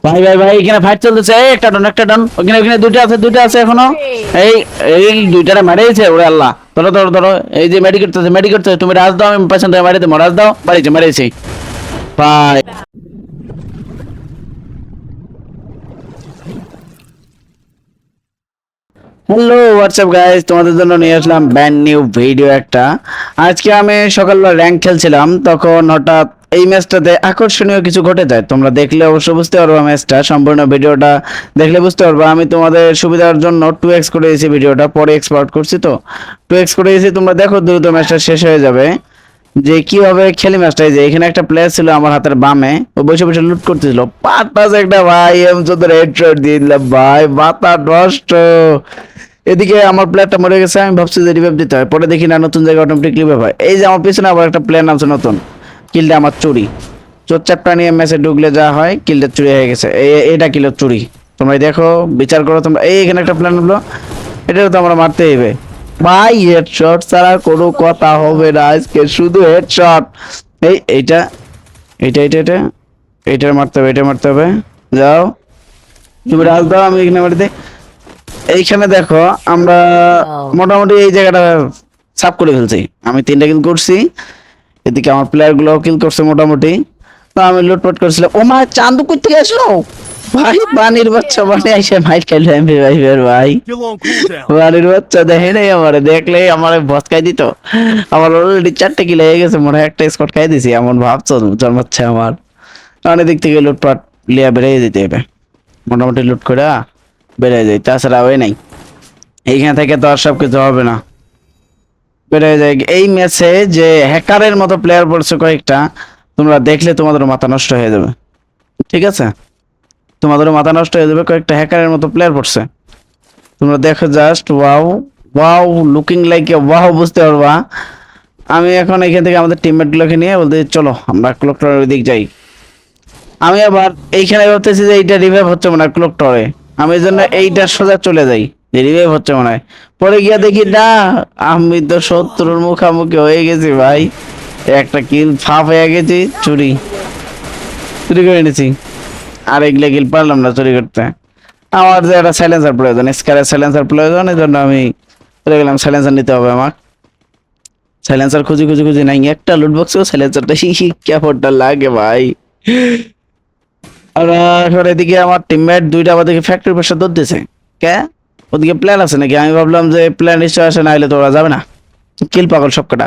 ভাই ভাই ভাই এখানে ফাইট চলতেছে, এই একটা ডান ওখানে ওখানে দুইটা আছে এখনো। এই এই দুইটারে মারিয়েছে ওরে আল্লাহ। ধরো ধরো ধরো, এই যে মেডিকেট করতেছে, তুমি রাজ দাও, আমি পেছন থেকে মারি দেবো, রাজ দাও, মারিয়েছি ভাই। হ্যালো হোয়াটসঅ্যাপ গাইস, তোমাদের জন্য নিয়ে আসলাম ব্র্যান্ড নিউ ভিডিও একটা। আজকে আমি সকালবেলা র্যাঙ্ক খেলছিলাম, তখন হঠাৎ এই ম্যাচটাতে আকর্ষণীয় কিছু ঘটে যায়। তোমরা দেখলে অবশ্য বুঝতে পারবা, ম্যাচটা সম্পূর্ণ ভিডিওটা দেখলে বুঝতে পারবা। আমি তোমাদের সুবিধার জন্য 2x করে দিয়েছি ভিডিওটা, পরে এক্সপার্ট করছি তো 2x করে দিয়েছি। তোমরা দেখো দ্রুত ম্যাচটা শেষ হয়ে যাবে যে কিভাবে খেলি ম্যাচটা। এই যে এখানে একটা প্লেয়ার ছিল আমার হাতের বামে, ও বসে বসে লুট করতেছিল, পাঁচ একটা ভাই M14 হেডশট দিয়ে দিলাম ভাই, মাথা নষ্ট। এদিকে আমার প্লেয়ারটা মরে গেছে, আমি ভাবছি যে রিভাইভ দিতে হয়, পরে দেখি না নতুন জায়গায় অটোমেটিক রিভাইভ হয়। এই যে আমার পিছনে আবার একটা প্লেয়ার নামছে নতুন, কিলটা আমার চুরি। চোরচাপটা নিয়ে ম্যাচে ঢুকলে যা হয়, কিলটা চুরি হয়ে গেছে। এটা কিলো চুরি, তোমরা দেখো বিচার করো তোমরা। এই এখানে একটা প্লেয়ার নামলো, এটাও তো আমরা মারতে হবে ভাই। হেডশট ছাড়া কোনো কথা হবে না আজকে, শুধু হেডশট। এই এইটা এইটা এইটা এটা এইটা মারতে হবে, এটা মারতে হবে। যাও তুমি রাজ দাও, আমি এখানে মারি দিই। এইখানে দেখো আমরা মোটামুটি এই জায়গাটা সাফ করে ফেলছি। আমি 3টা কিল করছি, এদিকে আমার প্লেয়ার গুলো কিল করছে মোটামুটি। তো আমি লুটপাট করছিলাম। ও মা, চান্দু কই থেকে আসলো ভাই? বানির বাচ্চা বানি আইসা মাইর খাইলো এমপি ভাইবের ভাই। বানির বাচ্চা দেখে নাই আমারে, দেখলে আমারে ভস্কাই দিত। আমার অলরেডি 4টে কিল হয়ে গেছে, মনে হয় একটা স্কট খাই দিছি এমন ভাবছো জন্মাচ্ছে আমার। অনেক দিক থেকে লুটপাট লিয়া বেরিয়ে যেতে হবে, মোটামুটি লুট করে বেড়ে যায়, তাছাড়া ওই নাই। এইখান থেকে তো আর সবকিছু হবে না, বেড়ে যায়। এই ম্যাচে যে হ্যাকারের মতো প্লেয়ার পড়ছে কয়েকটা, তোমরা দেখলে তোমাদের মাথা নষ্ট হয়ে যাবে। ঠিক আছে, তোমাদের মাথা নষ্ট হয়ে যাবে, কয়েকটা হ্যাকারের মতো প্লেয়ার পড়ছে। তোমরা দেখো just wow wow, looking like a wow, বুঝতে পারবা। আমি এখন এখান থেকে আমাদের টিমমেট গুলোকে নিয়ে বলতে চলো আমরা ক্লক টাওয়ারের দিক যাই। আমি আবার এইখানে ভাবতেছি যে এইটা রিভাইভ হচ্ছে মনে হয় ক্লক টাওয়ারে, আমি এই জন্য এইটার সোজা চলে যাই, যে রিভাইভ হচ্ছে মনে হয়। পরে গিয়া দেখি না, আমি তো শত্রুর মুখামুখি হয়ে গেছি ভাই। একটা কিল ফাপ হয়ে গেছি, চুরি চুরি করে এনেছি। আর এগুলো কিল পারলাম না চুরি করতে। আমার যে একটা সাইলেন্সার প্রয়োজন, স্কারের সাইলেন্সার প্রয়োজন, এই জন্য আমি চলে গেলাম সাইলেন্সার নিতে হবে আমার। সাইলেন্সার খুঁজি নাই, একটা লুট বক্সেও সাইলেন্সারটা কেমনটা লাগে ভাই। আর এখন এদিকে আমার টিমমেট দুইটা আমাদেরকে ফ্যাক্টরি প্রেসার ধরতেছে। কে ওদিকে প্ল্যান আছে নাকি? আমি ভাবলাম যে প্ল্যান নিশ্চয় আসে, না হলে তো ওরা যাবে না। কিল পাগল সবকটা।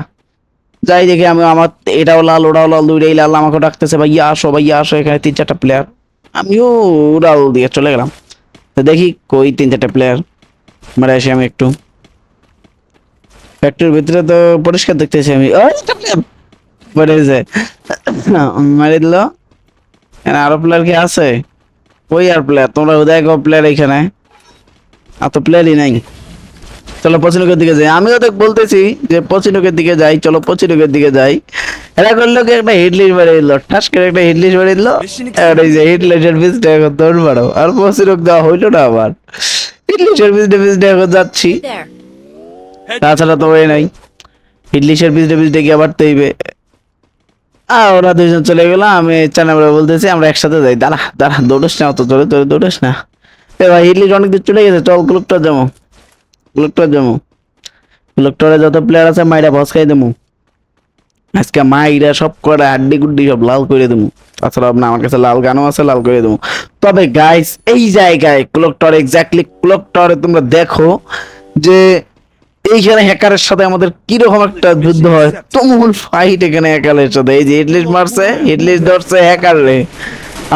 যাই দেখি আমি, আমার এটাও লাল ওটাও লাল, দুইটাই লাল, আমাকে ডাকতেছে ভাইয়া আসো, এখানে 3-4টা প্লেয়ার। আমিও উড়াল দিয়ে চলে গেলাম। তো দেখি কই 3-4টা প্লেয়ার, মারা আসি আমি একটু। ফ্যাক্টরির ভিতরে তো পরিষ্কার দেখতেছি আমি, মারি দিল। আরো প্লেয়ার কি আছে? ওই আর প্লেয়ার, তোমরা দেখো প্লেয়ার এখানে আর তো প্লেয়ারই নাই। চলো পচিনকের দিকে যাই, আমিও তো বলতেছি যে পচিনকের দিকে যাই, চলো পচিনকের দিকে যাই। এরা করলো কি, একটা হিটলিস্ট বাড়িয়ে দিল, ঠাস করে একটা হিটলিস্ট বাড়িয়ে দিল। আর এই যে হিটলিস্টের পিছটা এখন দৌড় বাড়াও, আর পচিনক দেওয়া হইলো না আবার। হিটলিস্টের পিছটা এখন যাচ্ছি, তাছাড়া তো ওই নাই। হিটলিস্টের পিছটা গিয়ে আবার তৈবে। ওরা দুইজন চলে গেল, আমি চানাবরা বলতেছি আমরা একসাথে যাই। দাঁড়া দাঁড়া, দৌড়স না অত জোরে, তোরে দৌড়স না। এ ভাই হিটলিস্ট অনেক দূর চলে গেছে, চল ক্লুকটা যাবো, ক্লুকটারে যত প্লেয়ার আছে মাইরা ভস খাই দেবো আজকে, মাইরা সব করে হাড্ডি গুড্ডি সব লাল করে দেবো। তাছাড়া না, আমার কাছে লাল গানও আছে, লাল করে দেবো। তবে গাইস, এই জায়গায় ক্লক টাওয়ার, এক্স্যাক্টলি ক্লক টাওয়ারে তোমরা দেখো যে এইখানে হ্যাকারের সাথে আমাদের কিরকম একটা যুদ্ধ হয়, তুমুল ফাইট এখানে হ্যাকারের সাথে। এই যে হিটলিস্ট মারছে, হিটলিস্ট ধরছে হ্যাকার রে।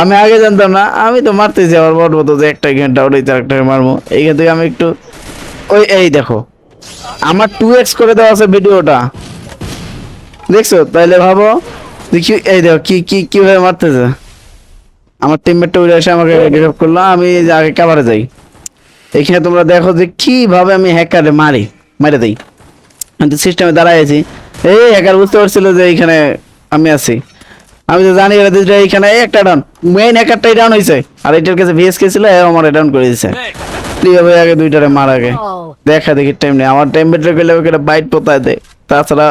আমি আগে জানতাম না, আমি তো মারতেছি আমার বট মতো, যে একটা ঘন্টা উঠেছে একটা মারবো। এইখান থেকে আমি একটু ওই, এই দেখো আমার 2x করে দেওয়া আছে ভিডিওটা, দেখছো? তাইলে ভাবো দেখি, এই দেখো কি কি কিভাবে মারতেছে। আমার টিমমেটটা উড়ে এসে আমাকে রিভাইভ করলো, আমি আগে কাভারে যাই। এখানে তোমরা দেখো যে কিভাবে আমি হ্যাকারে মেরে দেই। আমি তো সিস্টেমে দাঁড়াইছি, এই হ্যাকার বুঝতে পারছিল যে এইখানে আমি আছি। আমি তো জানি এরা দুইটা এইখানে, একটা ডাউন, মেইন হ্যাকারটাই ডাউন হয়েছে, আর এটার কাছে ভিএসকে ছিল, আমার ডাউন করে দিয়েছে। আগে দুইটারে মার আগে দেখা দেখি টাইম নেই, আমার টাইম বেটার করলে ওকে বাইট পোতায় দেয়, তাছাড়া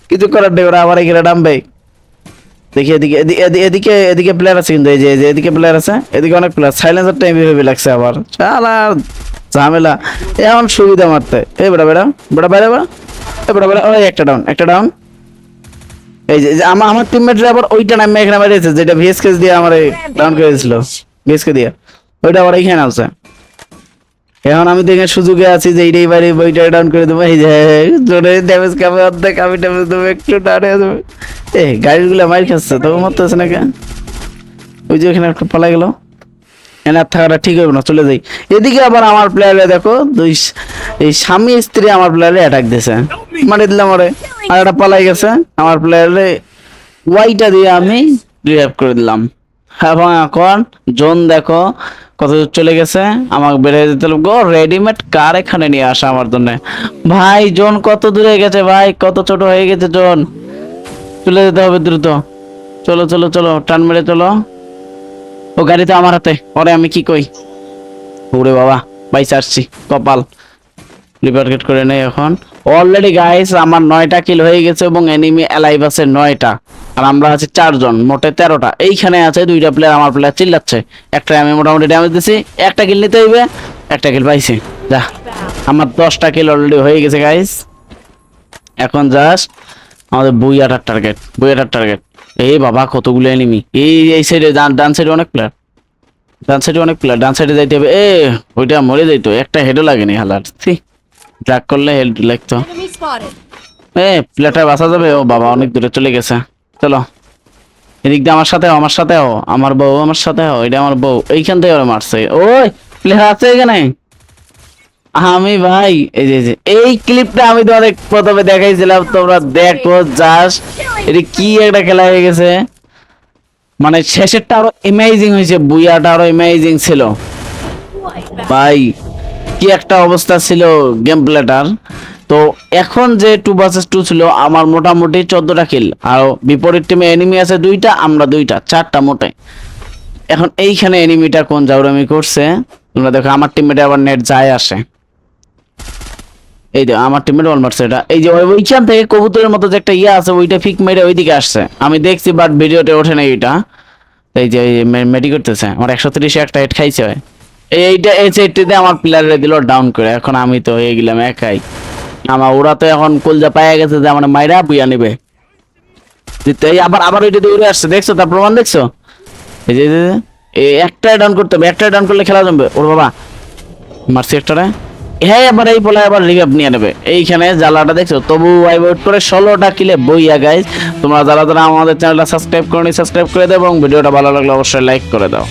কিছু করার নেই, ওরা আবার এখানে নামবে। দেখি এদিকে এদিকে এদিকে প্লেয়ার আছে, কিন্তু এই যে এদিকে প্লেয়ার আছে, এদিকে অনেক প্লেয়ার। সাইলেন্সার টাইম ভেবে লাগছে আবার, শালা ঝামেলা। এখন সুবিধা মারতে। এই বেড়া বেড়া বেড়া বেড়া বেড়া এই বেড়া বেড়া, ওই একটা ডাউন, একটা ডাউন। এই যে আমার টিমমেটরা আবার ওইটা নামে এখানে মেরেছে, যেটা ভিএসকে দিয়ে আমার ডাউন করে দিয়েছিল, ভিএসকে দিয়ে ওইটা আবার এইখানে আছে। এখন আমি দেখে সুযোগে আছি যে এইটাই বাড়ি বইটা ডাউন করে দেবো। এই যে জোরে ড্যামেজ খাবে অর্ধেক, আমি ড্যামেজ দেবো একটু ডাউনে যাবে। এই গাড়িগুলো মার খাচ্ছে, তবু মরতেছে না কেন? ওই যে ওখানে একটা পালা গেল, এনে আর থাকাটা ঠিক হবে না, চলে যাই। এদিকে আবার আমার প্লেয়ারে দেখো এই স্বামী স্ত্রী আমার প্লেয়ারে অ্যাটাক দিয়েছে, মারি দিলাম ওরে, আর একটা পালাই গেছে আমার প্লেয়ারে। ওয়াইটা দিয়ে আমি রিভাইভ করে দিলাম। এবং এখন জোন দেখো কত দূর চলে গেছে, আমাকে বেড়ে যেতে গো। রেডিমেড কার এখানে নিয়ে আসা আমার জন্য। ভাই জোন কত দূরে গেছে ভাই, কত ছোট হয়ে গেছে জোন। চলে যেতে হবে দ্রুত, চলো চলো চলো, টান মেরে চলো। ও গাড়ি তো আমার হাতে, ওরে আমি কি কই। ওরে বাবা ভাই চাচ্ছি, কপাল। রিপার্কেট করে নেই এখন। অলরেডি গাইস আমার 9টা কিল হয়ে গেছে এবং এনিমি অ্যালাইভ আছে 9টা, আর আমরা আছি 4 জন, মোটে 13টা। এইখানে আছে 2টা প্লেয়ার, আমার প্লেয়ার চিল্লাচ্ছে। একটা আমি মোটামুটি ড্যামেজ দিছি, একটা কিল নিতে হইবে। একটা কিল পাইছি, যা আমার 10টা কিল অলরেডি হয়ে গেছে গাইস। এখন জাস্ট আমাদের বুইয়াটার টার্গেট, বুইয়াটার টার্গেট। এই বাবা কতগুলো এনিমি, এই সাইডে ডান সাইডে অনেক প্লেয়ার, ডান সাইডে অনেক প্লেয়ার, ডান সাইডে যাইতে হবে। ওইটা মরে যাইতো, একটা হেডও লাগেনি হালার। ট্র্যাক করলে হেড লাগতো। প্লেয়ারটা বাঁচা যাবে? ও বাবা অনেক দূরে চলে গেছে। চলো এদিক দিয়ে আমার সাথে, আমার সাথে আমার বউ, আমার সাথে এটা আমার বউ। এইখান থেকে ওরা মারছে। ওই প্লেয়ার আছে এখানে। আমি ভাই এই যে এই ক্লিপটা আমি তোমাদের প্রথমে দেখাইছিলাম, তোমরা দেখো জাস্ট এটা কি একটা খেলা হয়ে গেছে। মানে শেষেরটা আরো অ্যামেজিং হয়েছে, বুইয়াটা আরো অ্যামেজিং ছিল ভাই। কি একটা অবস্থা ছিল গেম প্লেটার। তো এখন যে 2 vs 2 ছিল, আমার মোটামুটি 14টা কিল, আর বিপরীত টিমে এনিমি আছে 2টা, আমরা 2টা, 4টা মোটে। এখন এইখানে এনিমিটা কোন জাউরামি করছে তোমরা দেখো। আমার টিমমেটে আবার নেট যায় আসে, এই দেখো আমার টিমমেট অল মারছে। এটা এই যে ওইখান থেকে কবুতরের মতো যে একটা ইয়ে আছে, ওইটা ফিক মেরে ওইদিকে আসছে, আমি দেখছি, বাট ভিডিওতে ওঠে না এইটা। এই যে মেডি করতেছে, আমার 130 একটা হেড খাইছে। এইটা এই সেটটিতে আমার প্লেয়ারে দিল ডাউন করে। এখন আমি তো হয়ে গেলাম একাই। আমার ওরা তো এখন কলজা পায়ে গেছে যে আমার মাইরা বুইয়া নিবে। এই আবার আবার ওইটা দিয়ে উড়ে আসছে, দেখছো তার প্রমাণ দেখছো? এই যে একটা ডাউন করতে হবে, একটা ডাউন করলে খেলা জমবে। ওর বাবা মারছি একটারে। হ্যাঁ আবার এই বলে আবার রিভাইভ নিয়ে নেবে। এইখানে জ্বালাটা দেখছো, তবু ওয়াইট করে 16টা কিলে বইয়া গাইস। তোমরা যারা যারা আমাদের চ্যানেলটা সাবস্ক্রাইব করনি সাবস্ক্রাইব করে দাও, এবং ভিডিওটা ভালো লাগলে অবশ্যই লাইক করে দাও।